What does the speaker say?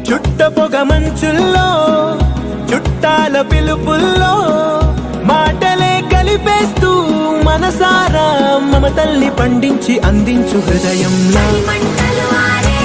చుట్ట పొగ మంచుల్లో చుట్టాల పిలుపుల్లో మాటలే కలిపేస్తూ మనసారా మమతల్ని పండించి అందించు హృదయంలో మంటలు ఆరే